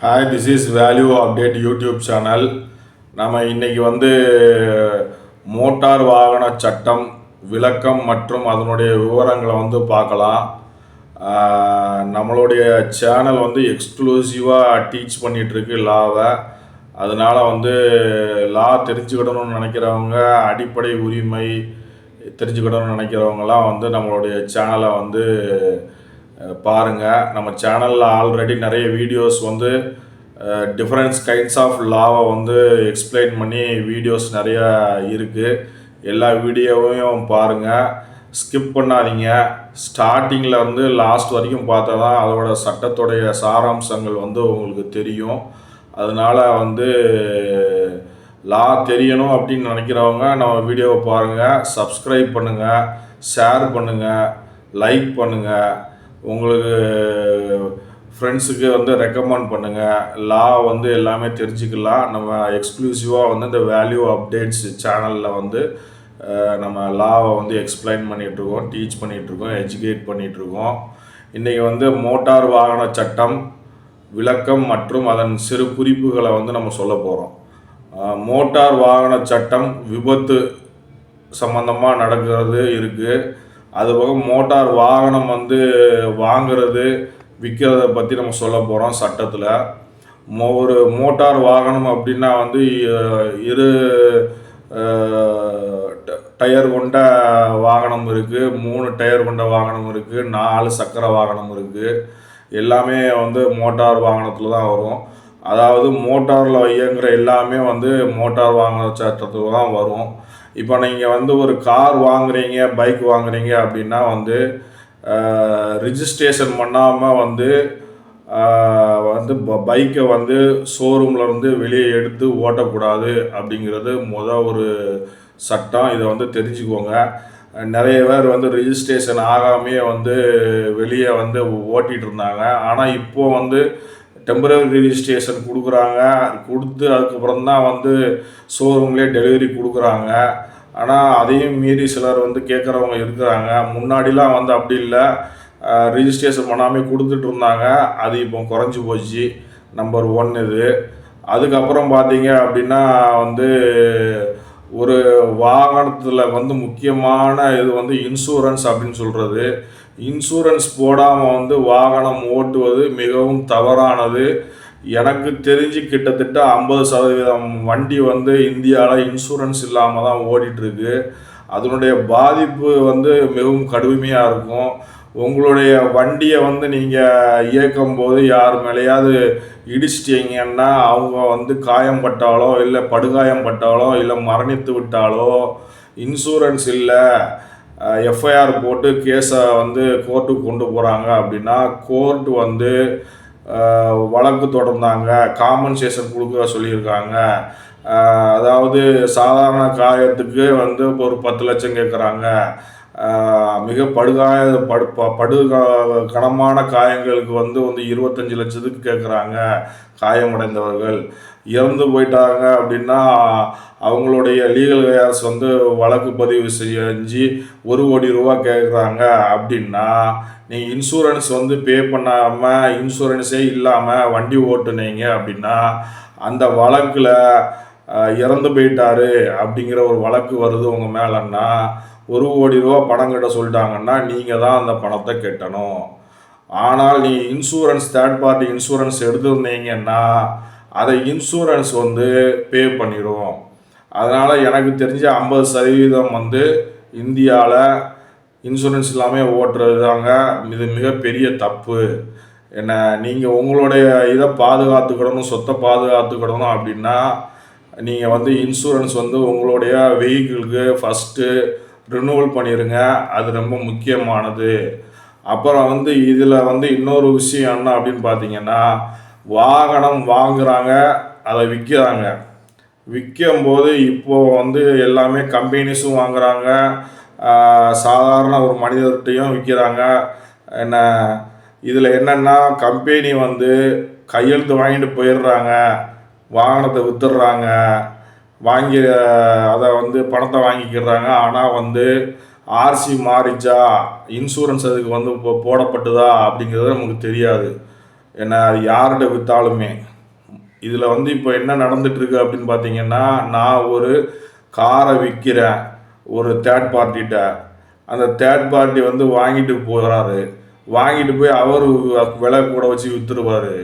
Hi, this is value update YouTube channel. நம்ம இன்னைக்கு motor வாகன சட்டம் விளக்கம் மற்றும் அதனுடைய விவரங்களை பார்க்கலாம். நம்மளுடைய சேனல் எக்ஸ்க்ளூசிவாக டீச் பண்ணிகிட்ருக்கு லாவை. அதனால் லா தெரிஞ்சுக்கிடணும்னு நினைக்கிறவங்க, அடிப்படை உரிமை தெரிஞ்சுக்கிடணும்னு நினைக்கிறவங்களாம் நம்மளுடைய சேனலை பாருங்கள். நம்ம சேனலில் ஆல்ரெடி நிறைய வீடியோஸ் டிஃப்ரெண்ட்ஸ் கைண்ட்ஸ் ஆஃப் லாவை எக்ஸ்பிளைன் பண்ணி வீடியோஸ் நிறையா இருக்குது. எல்லா வீடியோவையும் பாருங்கள், ஸ்கிப் பண்ணாதீங்க. ஸ்டார்டிங்கில் லாஸ்ட் வரைக்கும் பார்த்தா தான் அதோட சட்டத்துடைய சாராம்சங்கள் உங்களுக்கு தெரியும். அதனால் லா தெரியணும் அப்படின்னு நினைக்கிறவங்க நம்ம வீடியோவை பாருங்கள், சப்ஸ்கிரைப் பண்ணுங்கள், ஷேர் பண்ணுங்கள், லைக் பண்ணுங்கள், உங்களுக்கு ஃப்ரெண்ட்ஸுக்கு ரெக்கமெண்ட் பண்ணுங்கள். லா எல்லாமே தெரிஞ்சுக்கலாம். நம்ம எக்ஸ்க்ளூசிவாக இந்த வேல்யூ அப்டேட்ஸ் சேனலில் நம்ம லாவை எக்ஸ்பிளைன் பண்ணிகிட்ருக்கோம், டீச் பண்ணிகிட்ருக்கோம், எஜுகேட் பண்ணிகிட்ருக்கோம். இன்றைக்கி மோட்டார் வாகன சட்டம் விளக்கம் மற்றும் அதன் சிறு குறிப்புகளை நம்ம சொல்ல போகிறோம். மோட்டார் வாகன சட்டம் விபத்து சம்பந்தமாக நடக்கிறது இருக்குது. அதுபோக மோட்டார் வாகனம் வாங்கிறது விற்கிறத பற்றி நம்ம சொல்ல போகிறோம். சட்டத்தில் ஒரு மோட்டார் வாகனம் அப்படின்னா இரு டயர் கொண்ட வாகனம் இருக்குது, 3 டயர் கொண்ட வாகனம் இருக்குது, 4 சக்கர வாகனம் இருக்குது. எல்லாமே மோட்டார் வாகனத்தில் தான் வரும். அதாவது மோட்டாரில் இயங்குகிற எல்லாமே மோட்டார் வாகன சட்டத்தில் தான் வரும். இப்போ நீங்கள் ஒரு கார் வாங்குறீங்க, பைக் வாங்குறீங்க அப்படின்னா ரிஜிஸ்ட்ரேஷன் பண்ணாமல் பைக்கை ஷோரூம்லேருந்து வெளியே எடுத்து ஓட்டக்கூடாது அப்படிங்கிறது ஒரு சட்டம். இதை தெரிஞ்சுக்கோங்க. நிறைய பேர் ரிஜிஸ்ட்ரேஷன் ஆகாமையே வெளியே ஓட்டிகிட்டு இருந்தாங்க. ஆனால் இப்போது டெம்பரரி ரிஜிஸ்ட்ரேஷன் கொடுக்குறாங்க. கொடுத்து அதுக்கப்புறம் தான் ஷோரூம்லேயே டெலிவரி கொடுக்குறாங்க. ஆனால் அதையும் மீறி சிலர் கேட்குறவங்க இருக்கிறாங்க. முன்னாடிலாம் அப்படி இல்லை, ரிஜிஸ்ட்ரேஷன் பண்ணாமல் கொடுத்துட்டு இருந்தாங்க. அது இப்போ குறைஞ்சி போச்சு. நம்பர் 1 இது. அதுக்கப்புறம் பார்த்தீங்க அப்படின்னா ஒரு வாகனத்தில் முக்கியமான இது இன்சூரன்ஸ் அப்படின்னு சொல்கிறது. இன்சூரன்ஸ் போடாமல் வாகனம் ஓட்டுவது மிகவும் தவறானது. எனக்கு தெரிஞ்சு கிட்டத்தட்ட 50% வண்டி இந்தியாவில் இன்சூரன்ஸ் இல்லாமல் தான் ஓடிட்டுருக்கு. அதனுடைய பாதிப்பு மிகவும் கடுமையாக இருக்கும். உங்களுடைய வண்டியை நீங்கள் இயக்கும்போது யார் மேலேயாவது இடிச்சிட்டிங்கன்னா அவங்க காயம்பட்டாலோ இல்லை படுகாயம்பட்டாலோ இல்லை மரணித்து விட்டாலோ இன்சூரன்ஸ் இல்லை, எஃப்ஐஆர் போட்டு கேஸை கோர்ட்டுக்கு கொண்டு போகிறாங்க அப்படின்னா கோர்ட் வழக்கு தொடர்ந்தாங்க, காம்பன்சேஷன் கொடுக்க சொல்லியிருக்காங்க. அதாவது சாதாரண காயத்துக்கு ஒரு 10 லட்சம் கேட்குறாங்க. மிக கனமான காயங்களுக்கு 25 லட்சத்துக்கு கேட்குறாங்க. காயமடைந்தவர்கள் இறந்து போயிட்டாங்க அப்படின்னா அவங்களுடைய லீகல் கேர்ஸ் வழக்கு பதிவு செஞ்சு 1 கோடி ரூபா கேட்குறாங்க. அப்படின்னா நீங்கள் இன்சூரன்ஸ் பே பண்ணாமல், இன்சூரன்ஸே இல்லாமல் வண்டி ஓட்டுனீங்க அப்படின்னா அந்த வழக்கில் இறந்து போயிட்டாரு அப்படிங்கிற ஒரு வழக்கு வருது உங்கள் மேலேன்னா 1 கோடி ரூபா பணம் கட்ட சொல்லிட்டாங்கன்னா நீங்கள் தான் அந்த பணத்தை கட்டணும். ஆனால் நீங்கள் இன்சூரன்ஸ், தேர்ட் பார்ட்டி இன்சூரன்ஸ் எடுத்துருந்தீங்கன்னா அதை இன்சூரன்ஸ் பே பண்ணிடும். அதனால் எனக்கு தெரிஞ்ச 50% இந்தியாவில் இன்சூரன்ஸ் இல்லாமல் ஓட்டுறது தாங்க. இது மிகப்பெரிய தப்பு. என்ன, நீங்கள் உங்களுடைய இதை பாதுகாத்துக்கிடணும், சொத்தை பாதுகாத்துக்கிடணும் அப்படின்னா நீங்கள் இன்சூரன்ஸ் உங்களுடைய வெஹிக்கிளுக்கு ஃபஸ்ட்டு ரினூவல் பண்ணிடுங்க. அது ரொம்ப முக்கியமானது. அப்புறம் இதில் இன்னொரு விஷயம் என்ன அப்படின்னு பார்த்தீங்கன்னா, வாகனம் வாங்குகிறாங்க, அதை விற்கிறாங்க. விற்கும்போது இப்போது எல்லாமே கம்பெனிஸும் வாங்குகிறாங்க, சாதாரண ஒரு மனிதர்கிட்டையும் விற்கிறாங்க. என்ன, இதில் என்னென்னா கம்பெனி கையெழுத்து வாங்கிட்டு போயிடுறாங்க, வாகனத்தை விற்றுடுறாங்க, வாங்கி அதை பணத்தை வாங்கிக்கிறாங்க. ஆனால் ஆர்சி மாறிச்சா, இன்சூரன்ஸ் அதுக்கு இப்போ போடப்பட்டுதா அப்படிங்கிறது நமக்கு தெரியாது. ஏன்னா அது யார்கிட்ட விற்றாலுமே. இதில் வந்து இப்போ என்ன நடந்துகிட்ருக்கு அப்படின்னு பார்த்தீங்கன்னா, நான் ஒரு காரை விற்கிறேன் ஒரு தேர்ட் பார்ட்டிகிட்ட. அந்த தேர்ட் பார்ட்டி வந்து வாங்கிட்டு போகிறாரு. வாங்கிட்டு போய் அவர் விலை கூட வச்சு விற்றுருவார்.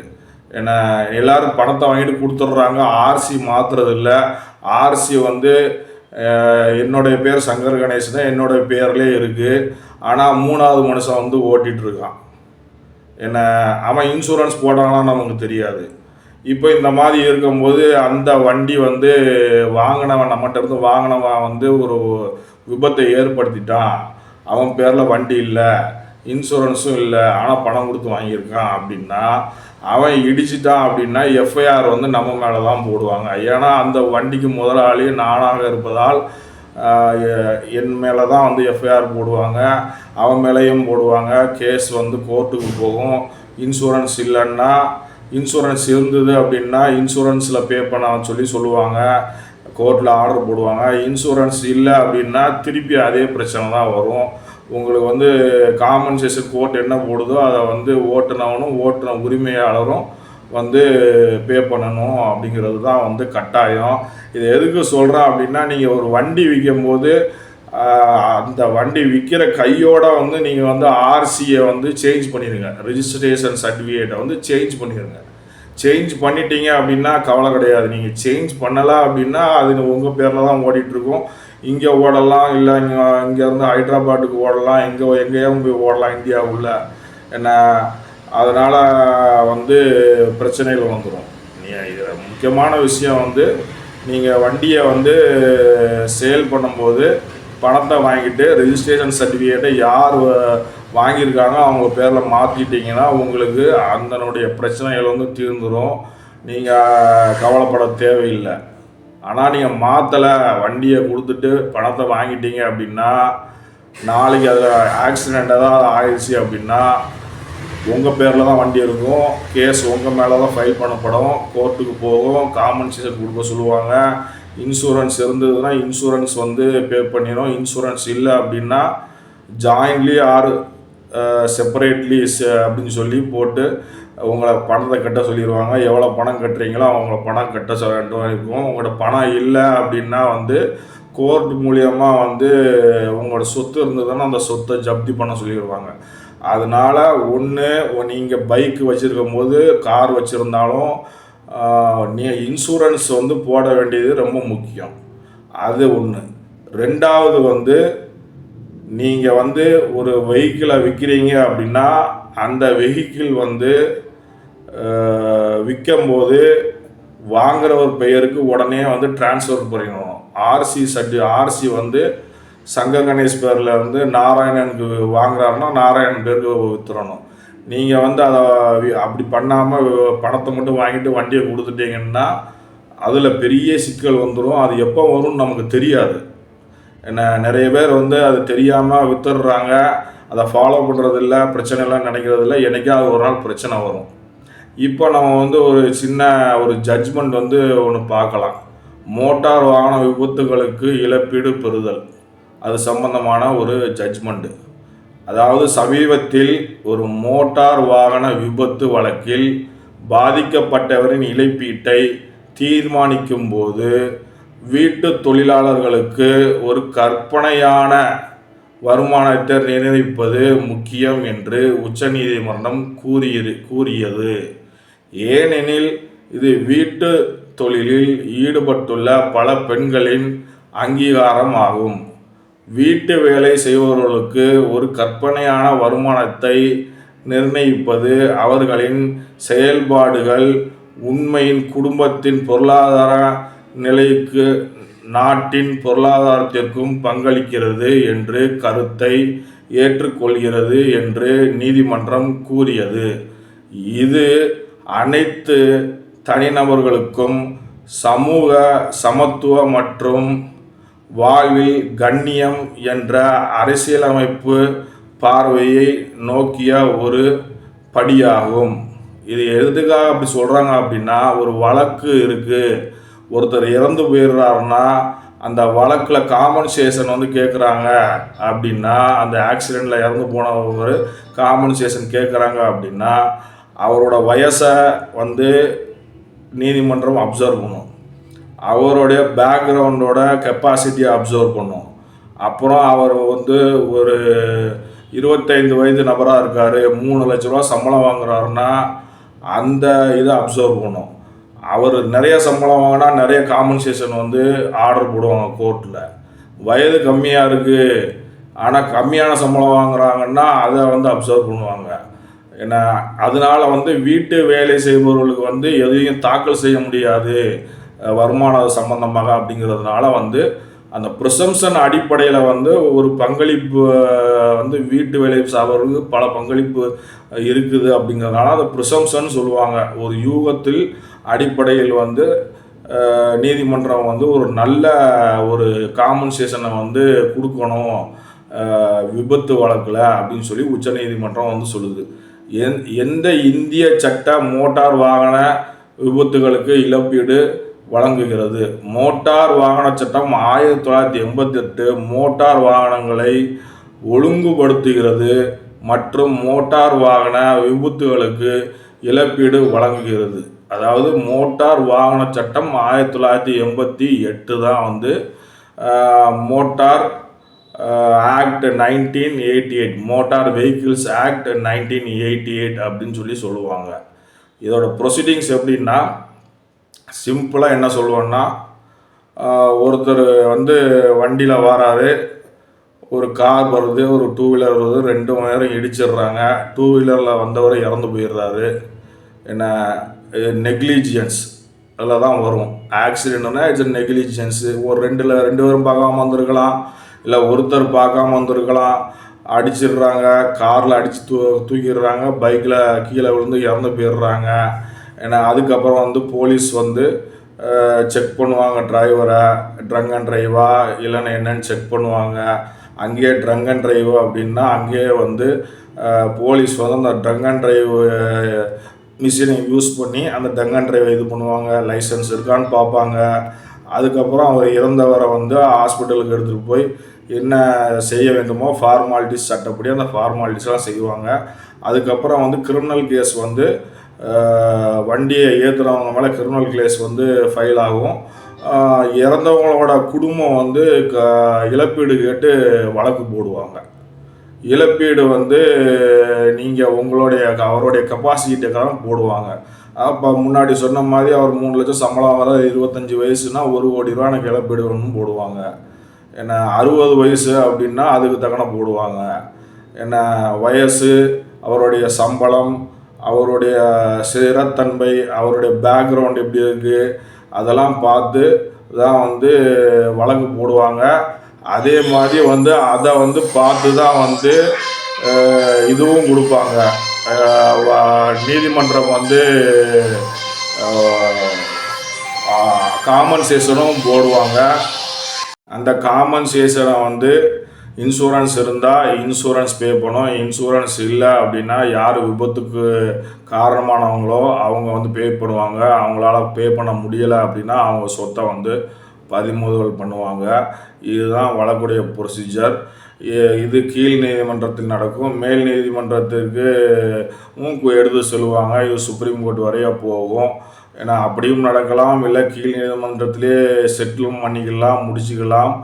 ஏன்னா எல்லோரும் பணத்தை வாங்கிட்டு கொடுத்துட்றாங்க. ஆர்சி மாற்றுறது இல்லை. ஆர்சி வந்து என்னுடைய பேர் சங்கர் கணேஷ் தான், என்னுடைய பேர்லேயே இருக்குது. ஆனால் 3வது மனுஷன் வந்து ஓட்டிகிட்ருக்கான். என்ன அவன் இன்சூரன்ஸ் போட்டானா நமக்கு தெரியாது. இப்போ இந்த மாதிரி இருக்கும்போது அந்த வண்டி வந்து வாங்கினவன், நம்மகிட்ட இருந்து வாங்கினவன் வந்து ஒரு விபத்தை ஏற்படுத்திட்டான். அவன் பேரில் வண்டி இல்லை, இன்சூரன்ஸும் இல்லை, ஆனால் பணம் கொடுத்து வாங்கியிருக்கான் அப்படின்னா, அவன் இடிச்சிட்டான் அப்படின்னா எஃப்ஐஆர் வந்து நம்ம மேலே தான் போடுவாங்க. ஏன்னா அந்த வண்டிக்கு முதலாளி நானாக இருப்பதால் என் மேலே தான் வந்து எஃப்ஐஆர் போடுவாங்க. அவன் மேலேயும் போடுவாங்க. கேஸ் வந்து கோர்ட்டுக்கு போகும். இன்சூரன்ஸ் இல்லைன்னா, இன்சூரன்ஸ் இருந்தது அப்படின்னா இன்சூரன்ஸில் பே பண்ண சொல்லுவாங்க. கோர்ட்டில் ஆர்டர் போடுவாங்க. இன்சூரன்ஸ் இல்லை அப்படின்னா திருப்பி அதே பிரச்சனை தான் வரும். உங்களுக்கு வந்து காம்பன்சேஷன் கோர்ட் என்ன போடுதோ அதை வந்து ஓட்டுனவனும் ஓட்டுன உரிமையாளரும் வந்து பே பண்ணணும் அப்படிங்கிறது தான் வந்து கட்டாயம். இது எதுக்கு சொல்கிறேன் அப்படின்னா, நீங்கள் ஒரு வண்டி விற்கும்போது அந்த வண்டி விற்கிற கையோடு வந்து நீங்கள் வந்து ஆர்சியை வந்து சேஞ்ச் பண்ணிடுங்க. ரிஜிஸ்ட்ரேஷன் சர்டிஃபிகேட்டை வந்து சேஞ்ச் பண்ணிடுங்க. சேஞ்ச் பண்ணிட்டீங்க அப்படின்னா கவலை கிடையாது. நீங்கள் சேஞ்ச் பண்ணலை அப்படின்னா அது உங்கள் பேரில் தான் ஓடிட்டுருக்கும். இங்கே ஓடலாம், இல்லை இங்கேருந்து ஹைதராபாத்துக்கு ஓடலாம், எங்கேயும் போய் ஓடலாம் இந்தியாவுள்ள. என்ன அதனால் வந்து பிரச்சனைகள் வந்துடும். இதில் முக்கியமான விஷயம் வந்து நீங்கள் வண்டியை வந்து சேல் பண்ணும்போது பணத்தை வாங்கிட்டு ரெஜிஸ்ட்ரேஷன் சர்டிஃபிகேட்டை யார் வாங்கியிருக்காங்க அவங்க பேரில் மாற்றிட்டிங்கன்னா உங்களுக்கு அதனுடைய பிரச்சனைகள் வந்து தீர்ந்துடும். நீங்கள் கவலைப்பட தேவையில்லை. ஆனால் நீங்கள் மாற்றலை, வண்டியை கொடுத்துட்டு பணத்தை வாங்கிட்டீங்க அப்படின்னா, நாளைக்கு அதில் ஆக்சிடெண்ட் ஏதாவது ஆயிடுச்சு அப்படின்னா உங்கள் பேரில் தான் வண்டி இருக்கும். கேஸ் உங்கள் மேலே தான் ஃபைல் பண்ணப்படும். கோர்ட்டுக்கு போகும். காம்பன்சேஷன் கொடுக்க சொல்லுவாங்க. இன்சூரன்ஸ் இருந்ததுன்னா இன்சூரன்ஸ் வந்து பே பண்ணிடும். இன்சூரன்ஸ் இல்லை அப்படின்னா ஜாயின்ட்லி ஆர் செப்பரேட்லி அப்படின்னு சொல்லி போட்டு உங்களை பணத்தை கட்ட சொல்லிடுவாங்க. எவ்வளோ பணம் கட்டுறீங்களோ அவங்கள பணம் கட்ட வேண்டும் இருக்கும். உங்களோட பணம் இல்லை அப்படின்னா வந்து கோர்ட் மூலியமாக வந்து உங்களோட சொத்து இருந்ததுன்னா அந்த சொத்தை ஜப்தி பண்ண சொல்லிடுவாங்க. அதனால் ஒன்று நீங்கள் பைக்கு வச்சுருக்கும் போது கார் வச்சுருந்தாலும் இன்சூரன்ஸ் வந்து போட வேண்டியது ரொம்ப முக்கியம். அது ஒன்று. ரெண்டாவது வந்து நீங்கள் வந்து ஒரு வெஹிக்கிளை விற்கிறீங்க அப்படின்னா அந்த வெஹிக்கிள் வந்து விற்கும்போது வாங்குறவர் பெயருக்கு உடனே வந்து டிரான்ஸ்ஃபர் பண்ணிடணும். ஆர்சி வந்து சங்கர் கணேஷ் பேரில் வந்து நாராயணனுக்கு வாங்குறாருன்னா நாராயணன் பேருக்கு விற்றுறணும். நீங்கள் வந்து அதை அப்படி பண்ணாமல் பணத்தை மட்டும் வாங்கிட்டு வண்டியை கொடுத்துட்டீங்கன்னா அதில் பெரிய சிக்கல் வந்துடும். அது எப்போ வரும்னு நமக்கு தெரியாது. என்ன நிறைய பேர் வந்து அது தெரியாமல் வித்துடுறாங்க. அதை ஃபாலோ பண்ணுறதில்ல, பிரச்சனைலாம் நினைக்கிறதில்ல. என்றைக்காவது ஒரு நாள் பிரச்சனை வரும். இப்போ நம்ம வந்து ஒரு சின்ன ஒரு ஜட்ஜ்மெண்ட் வந்து ஒன்று பார்க்கலாம். மோட்டார் வாகன விபத்துகளுக்கு இழப்பீடு பெறுதல், அது சம்பந்தமான ஒரு ஜட்ஜ்மெண்ட்டு. அதாவது சமீபத்தில் ஒரு மோட்டார் வாகன விபத்து வழக்கில் பாதிக்கப்பட்டவரின் இழப்பீட்டை தீர்மானிக்கும் போது வீட்டு தொழிலாளர்களுக்கு ஒரு கற்பனையான வருமானத்தை நிர்ணயிப்பது முக்கியம் என்று உச்சநீதிமன்றம் கூறியது. ஏனெனில் இது வீட்டு தொழிலில் ஈடுபட்டுள்ள பல பெண்களின் அங்கீகாரம் ஆகும். வீட்டு வேலை செய்பவர்களுக்கு ஒரு கற்பனையான வருமானத்தை நிர்ணயிப்பது அவர்களின் செயல்பாடுகள் உண்மையின் குடும்பத்தின் பொருளாதார நிலைக்கு நாட்டின் பொருளாதாரத்திற்கும் பங்களிக்கிறது என்று கருத்தை ஏற்றுக்கொள்கிறது என்று நீதிமன்றம் கூறியது. இது அனைத்து தனிநபர்களுக்கும் சமூக சமத்துவம் மற்றும் வாழ்வில் கண்ணியம் என்ற அரசியலமைப்பு பார்வையை நோக்கிய ஒரு படியாகும். இது எதுக்காக அப்படி சொல்கிறாங்க அப்படின்னா, ஒரு வழக்கு இருக்குது, ஒருத்தர் இறந்து போயிடுறாருன்னா அந்த வழக்கில் காம்பன்சேஷன் வந்து கேட்குறாங்க அப்படின்னா, அந்த ஆக்சிடெண்ட்டில் இறந்து போனவர் காம்பன்சேஷன் கேட்குறாங்க அப்படின்னா அவரோட வயசை வந்து நீதிமன்றம் அப்சர்வ் பண்ணும், அவருடைய பேக்ரவுண்டோட கெப்பாசிட்டியை அப்சர்வ் பண்ணும். அப்புறம் அவர் வந்து ஒரு 25 வயது நபராக இருக்கார், 3 லட்ச ரூபா சம்பளம் வாங்குறாருன்னா அந்த இதை அப்சர்வ் பண்ணும். அவர் நிறைய சம்பளம் வாங்கினா நிறைய காம்பன்சேஷன் வந்து ஆர்டர் போடுவாங்க கோர்ட்டில். வயது கம்மியாக இருக்குது ஆனால் கம்மியான சம்பளம் வாங்குறாங்கன்னா அதை வந்து அப்சர்வ் பண்ணுவாங்க. ஏன்னா அதனால் வந்து வீட்டு வேலை செய்பவர்களுக்கு வந்து எதையும் தாக்கல் செய்ய முடியாது வருமான சம்பந்தமாக. அப்படிங்கிறதுனால வந்து அந்த ப்ரிசம்ஷன் அடிப்படையில் வந்து ஒரு பங்களிப்பு வந்து வீட்டு வேலை சார்பவர்களுக்கு பல பங்களிப்பு இருக்குது. அப்படிங்கிறதுனால அதை ப்ரிசம்ஷன் சொல்லுவாங்க. ஒரு யூகத்தில் அடிப்படையில் வந்து நீதிமன்றம் வந்து ஒரு நல்ல ஒரு காம்பன்சேஷனை வந்து கொடுக்கணும் விபத்து வழக்கில் அப்படின்னு சொல்லி உச்சநீதிமன்றம் வந்து சொல்லுது. எந்த இந்திய சட்ட மோட்டார் வாகன விபத்துகளுக்கு இழப்பீடு வழங்குகிறது? மோட்டார் வாகன சட்டம் 1988 மோட்டார் வாகனங்களை ஒழுங்குபடுத்துகிறது மற்றும் மோட்டார் வாகன விபத்துகளுக்கு இழப்பீடு வழங்குகிறது. அதாவது மோட்டார் வாகன சட்டம் 1988 தான் வந்து motor act 1988, motor vehicles act 1988 அப்படின்னு சொல்லி சொல்லுவாங்க. இதோட ப்ரொசீடிங்ஸ் எப்படின்னா, சிம்பிளாக என்ன சொல்லுவோன்னா, ஒருத்தர் வந்து வண்டியில் வராரு, ஒரு கார் வருது, ஒரு 2 வீலர் வருது, 2 நேரம் இடிச்சிடுறாங்க. 2 வீலரில் வந்தவர் இறந்து போயிடுறாரு. என்ன நெக்லிஜியன்ஸ் அதில் தான் வரும். ஆக்சிடென்ட்னா இட்ஸ் நெக்லிஜியன்ஸு. ஒரு 2 பேரும் பார்க்காம வந்திருக்கலாம், இல்லை ஒருத்தர் பார்க்காம வந்திருக்கலாம். அடிச்சிடுறாங்க, காரில் அடித்து தூக்கிடுறாங்க, பைக்கில் கீழே விழுந்து இறந்து போயிடுறாங்க. ஏன்னா அதுக்கப்புறம் வந்து போலீஸ் வந்து செக் பண்ணுவாங்க டிரைவரை, ட்ரங்க் அண்ட் ட்ரைவா இல்லைன்னா என்னன்னு செக் பண்ணுவாங்க. அங்கேயே ட்ரங்க் அண்ட் ட்ரைவ் அப்படின்னா அங்கேயே வந்து போலீஸ் வந்து அந்த ட்ரங்க் அண்ட் ட்ரைவ் மிஷினை யூஸ் பண்ணி அந்த ட்ரங்க் அண்ட் ட்ரைவை இது பண்ணுவாங்க, லைசன்ஸ் இருக்கான்னு பார்ப்பாங்க. அதுக்கப்புறம் அவர் இறந்தவரை வந்து ஹாஸ்பிட்டலுக்கு எடுத்துகிட்டு போய் என்ன செய்ய வேண்டுமோ ஃபார்மாலிட்டிஸ் சட்டப்படி அந்த ஃபார்மாலிட்டிஸ்லாம் செய்வாங்க. அதுக்கப்புறம் வந்து கிரிமினல் கேஸ் வந்து வண்டியை ஏற்றுறவங்க மேலே கிரிமினல் கேஸ் வந்து ஃபைல் ஆகும். இறந்தவங்களோட குடும்பம் வந்து இழப்பீடு கேட்டு வழக்கு போடுவாங்க. இழப்பீடு வந்து நீங்கள் அவருடைய கெப்பாசிட்டிக்காக போடுவாங்க. அப்போ முன்னாடி சொன்ன மாதிரி அவர் 3 லட்சம் சம்பளம் வர 25 வயசுனா 1 கோடி ரூபா எனக்கு இழப்பீடு வேணும்னு போடுவாங்க. ஏன்னா 60 வயசு அப்படின்னா அதுக்கு தக்கன போடுவாங்க. ஏன்னா வயசு, அவருடைய சம்பளம், அவருடைய சிறத்தன்மை, அவருடைய பேக்ரவுண்ட் எப்படி இருக்குது அதெல்லாம் பார்த்து தான் வந்து வழக்கு போடுவாங்க. அதே மாதிரி வந்து அதை வந்து பார்த்து தான் வந்து இதுவும் கொடுப்பாங்க. நீதிமன்றம் வந்து காம்பன்சேஷனும் போடுவாங்க. அந்த காம்பன்சேஷனை வந்து இன்சூரன்ஸ் இருந்தால் இன்சூரன்ஸ் பே பண்ணும், இன்சூரன்ஸ் இல்லை அப்படின்னா யார் விபத்துக்கு காரணமானவங்களோ அவங்க வந்து பே பண்ணுவாங்க. அவங்களால பே பண்ண முடியலை அப்படின்னா அவங்க சொத்தை வந்து பறிமுதல் பண்ணுவாங்க. இதுதான் வழக்குடைய ப்ரொசீஜர். இது கீழ் நீதிமன்றத்தில் நடக்கும். மேல் நீதிமன்றத்திற்கு எடுத்து சொல்லுவாங்க. இது சுப்ரீம் கோர்ட் வரைய போகும். ஏன்னா அப்படியும் நடக்கலாம், இல்லை கீழ் நீதிமன்றத்திலே செட்டிலும் பண்ணிக்கலாம், முடிச்சுக்கலாம்.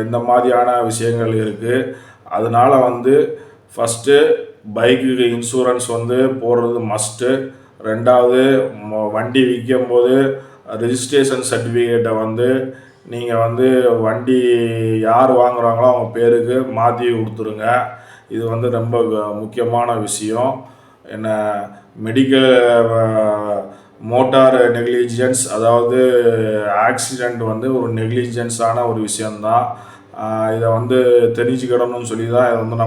இந்த மாதிரியான விஷயங்கள் இருக்குது. அதனால் வந்து ஃபஸ்ட்டு பைக்குக்கு இன்சூரன்ஸ் வந்து போடுறது மஸ்ட்டு. ரெண்டாவது வண்டி விற்கும்போது ரெஜிஸ்ட்ரேஷன் சர்டிஃபிகேட்டை வந்து நீங்கள் வந்து வண்டி யார் வாங்குகிறாங்களோ அவங்க பேருக்கு மாற்றி கொடுத்துருங்க. இது வந்து ரொம்ப முக்கியமான விஷயம். என்ன மெடிக்கல் மோட்டார் நெக்லிஜென்ஸ், அதாவது ஆக்சிடெண்ட் வந்து ஒரு நெக்லிஜென்ஸான ஒரு விஷயந்தான். இதை வந்து தெரிஞ்சுக்கிடணும்னு சொல்லி தான் இதை வந்து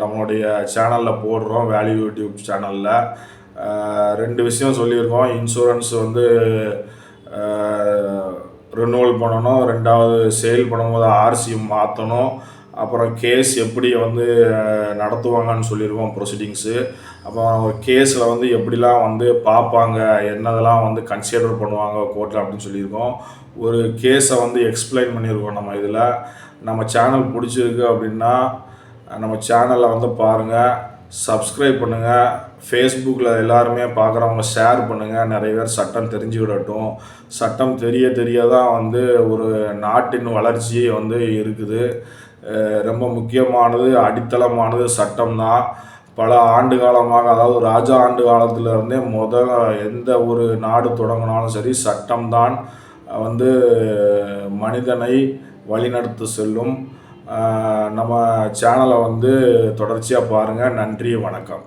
நம்மளுடைய சேனலில் போடுறோம், வேல்யூ யூடியூப் சேனலில். 2 விஷயம் சொல்லியிருக்கோம். இன்சூரன்ஸ் வந்து ரினுவல் பண்ணணும், ரெண்டாவது சேல் பண்ணும்போது ஆர்சி மாற்றணும், அப்புறம் கேஸ் எப்படி வந்து நடத்துவாங்கன்னு சொல்லியிருக்கோம் ப்ரொசீடிங்ஸு. அப்புறம் கேஸில் வந்து எப்படிலாம் வந்து பார்ப்பாங்க, என்னதெல்லாம் வந்து கன்சிடர் பண்ணுவாங்க கோர்ட்டில் அப்படின்னு சொல்லியிருக்கோம். ஒரு கேஸை வந்து எக்ஸ்பிளைன் பண்ணியிருக்கோம் நம்ம இதில். நம்ம சேனல் பிடிச்சிருக்கு அப்படின்னா நம்ம சேனலை வந்து பாருங்கள், சப்ஸ்கிரைப் பண்ணுங்கள், ஃபேஸ்புக்கில் எல்லாருமே பார்க்குறவங்க ஷேர் பண்ணுங்கள். நிறைய பேர் சட்டம் தெரிஞ்சுக்கிடட்டும். சட்டம் தெரிய தான் வந்து ஒரு நாட்டின் வளர்ச்சி வந்து இருக்குது. ரொம்ப முக்கியமானது, அடித்தளமானது சட்டம் தான். பல ஆண்டு காலமாக, அதாவது ராஜா ஆண்டு காலத்திலிருந்தே எந்த ஒரு நாடு தொடங்கினாலும் சரி, சட்டம்தான் வந்து மனிதனை வழிநடத்தி செல்லும். நம்ம சேனலை வந்து தொடர்ச்சியாக பாருங்கள். நன்றி, வணக்கம்.